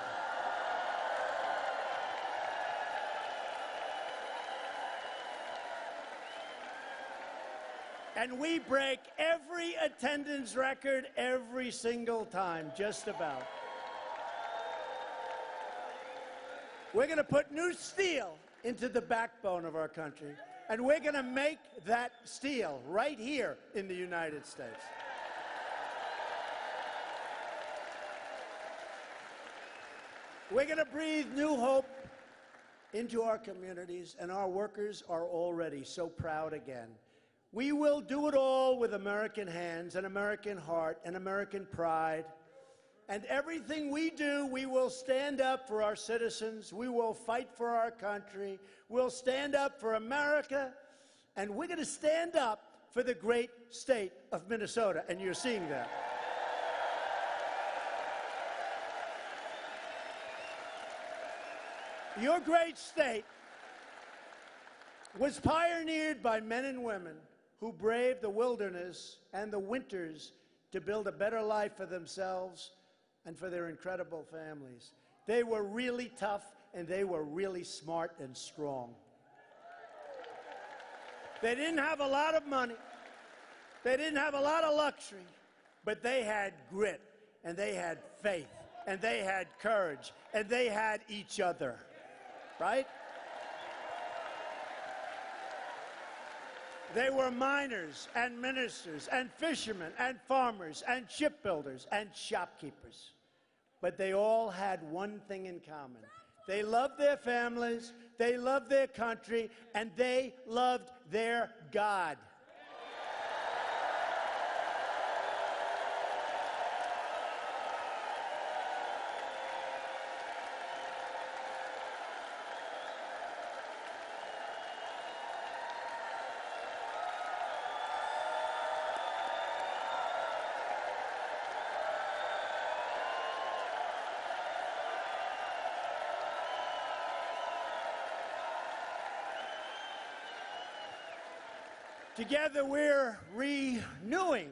C: And we break every attendance record every single time, just about. We're going to put new steel into the backbone of our country. And we're going to make that steel right here in the United States. We're going to breathe new hope into our communities, and our workers are already so proud again. We will do it all with American hands, an American heart, and American pride. And everything we do, we will stand up for our citizens. We will fight for our country. We'll stand up for America. And we're going to stand up for the great state of Minnesota. And you're seeing that. Your great state was pioneered by men and women who braved the wilderness and the winters to build a better life for themselves and for their incredible families. They were really tough, and they were really smart and strong. They didn't have a lot of money. They didn't have a lot of luxury, but they had grit, and they had faith, and they had courage, and they had each other, right? They were miners and ministers and fishermen and farmers and shipbuilders and shopkeepers. But they all had one thing in common. They loved their families, they loved their country, and they loved their God. Together, we're renewing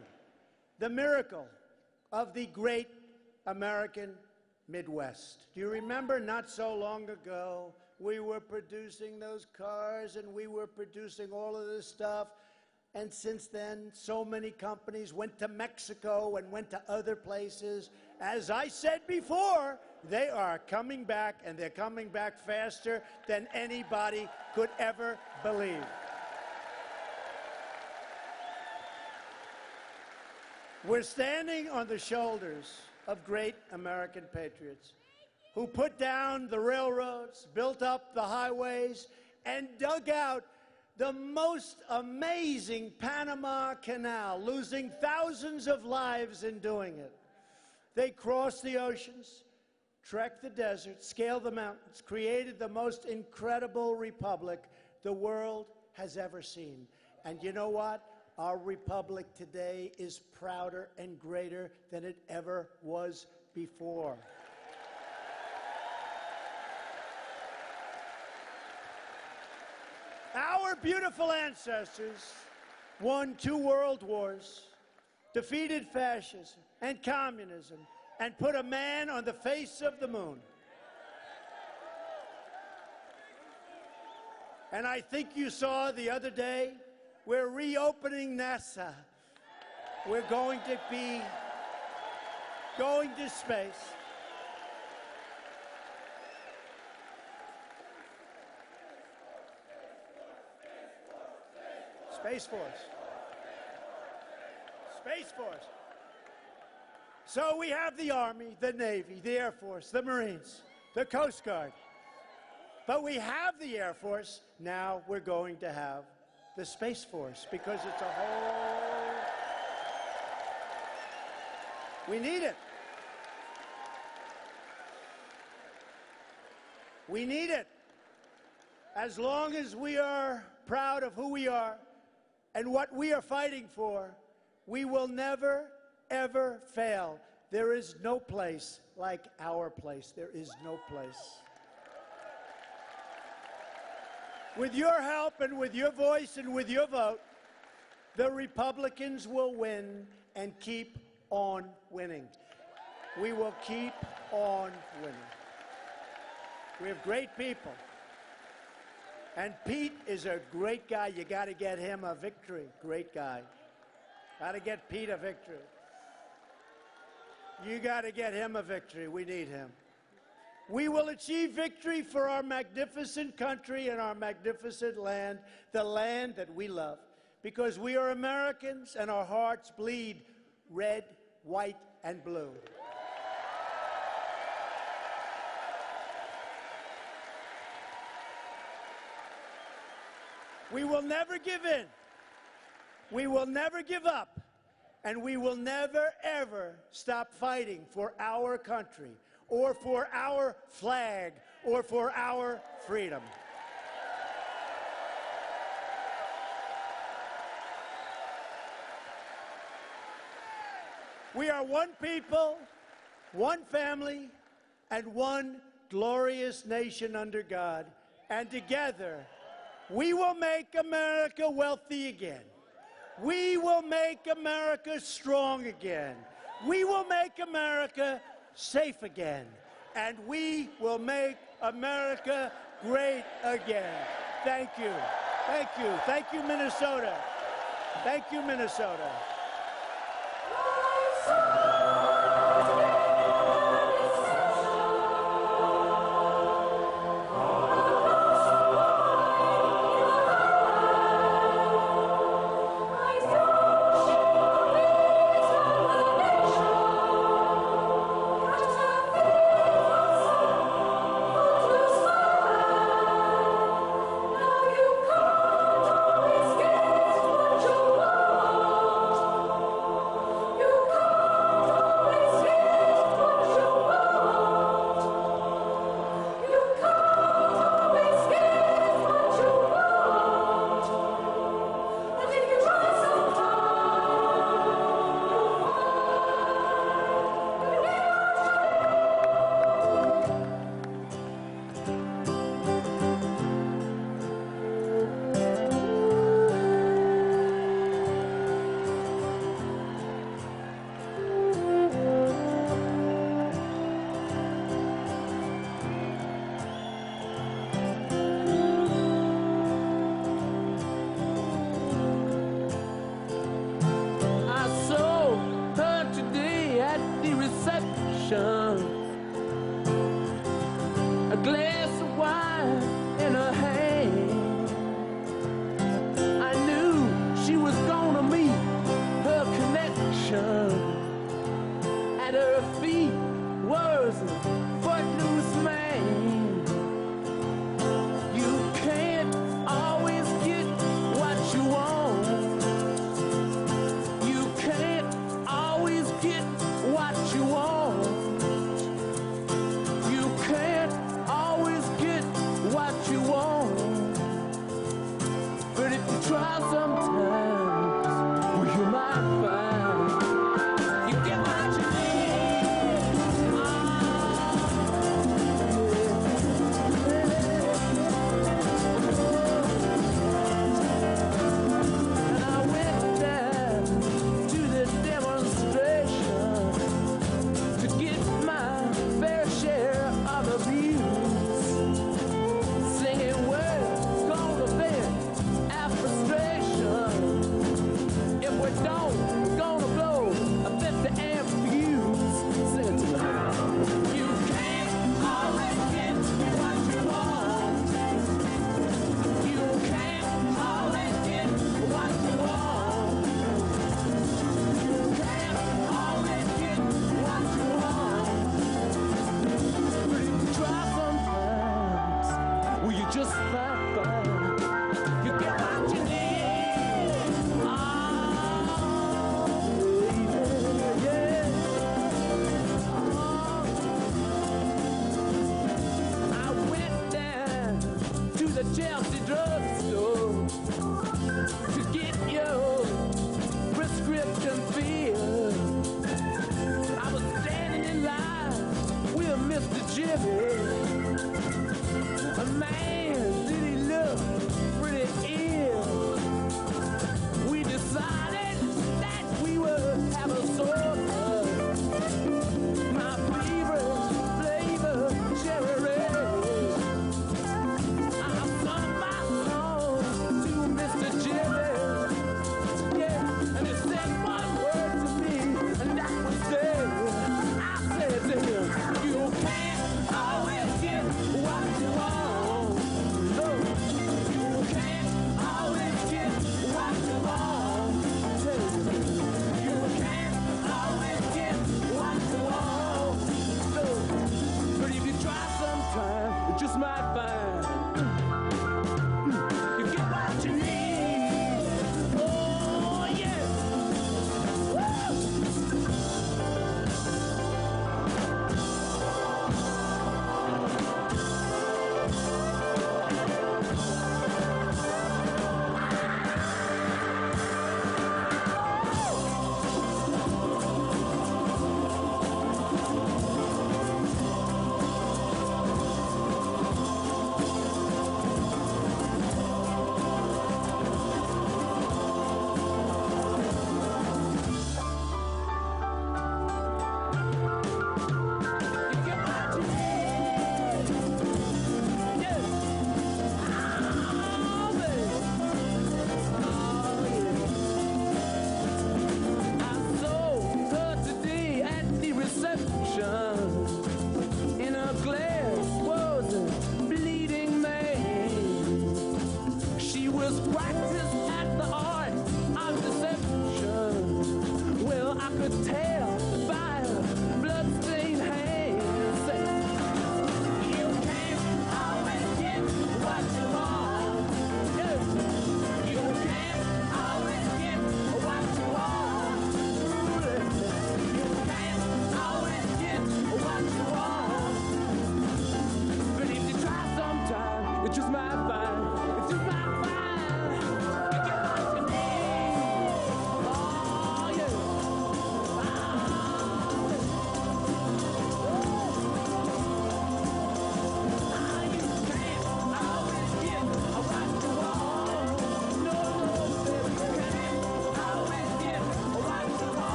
C: the miracle of the great American Midwest. Do you remember not so long ago, we were producing those cars and we were producing all of this stuff? And since then, so many companies went to Mexico and went to other places. As I said before, they are coming back, and they're coming back faster than anybody could ever believe. We're standing on the shoulders of great American patriots who put down the railroads, built up the highways, and dug out the most amazing Panama Canal, losing thousands of lives in doing it. They crossed the oceans, trekked the desert, scaled the mountains, created the most incredible republic the world has ever seen. And you know what? Our republic today is prouder and greater than it ever was before. Our beautiful ancestors won 2 world wars, defeated fascism and communism, and put a man on the face of the moon. And I think you saw the other day, we're reopening NASA. We're going to be going to space. Space Force. Space Force. So we have the Army, the Navy, the Air Force, the Marines, the Coast Guard. But we have the Air Force. Now we're going to have the Space Force because it's a whole... We need it. We need it. As long as we are proud of who we are and what we are fighting for, we will never, ever fail. There is no place like our place. There is no place. With your help and with your voice and with your vote, the Republicans will win and keep on winning. We will keep on winning. We have great people. And Pete is a great guy. You got to get him a victory. Great guy. Got to get Pete a victory. You got to get him a victory. We need him. We will achieve victory for our magnificent country and our magnificent land, the land that we love, because we are Americans and our hearts bleed red, white, and blue. We will never give in. We will never give up. And we will never, ever stop fighting for our country or for our flag or for our freedom. We are one people, one family, and one glorious nation under God. And together, we will make America wealthy again. We will make America strong again. We will make America safe again. And we will make America great again. Thank you. Thank you. Thank you, Minnesota. Thank you, Minnesota.
A: I saw her today at the reception.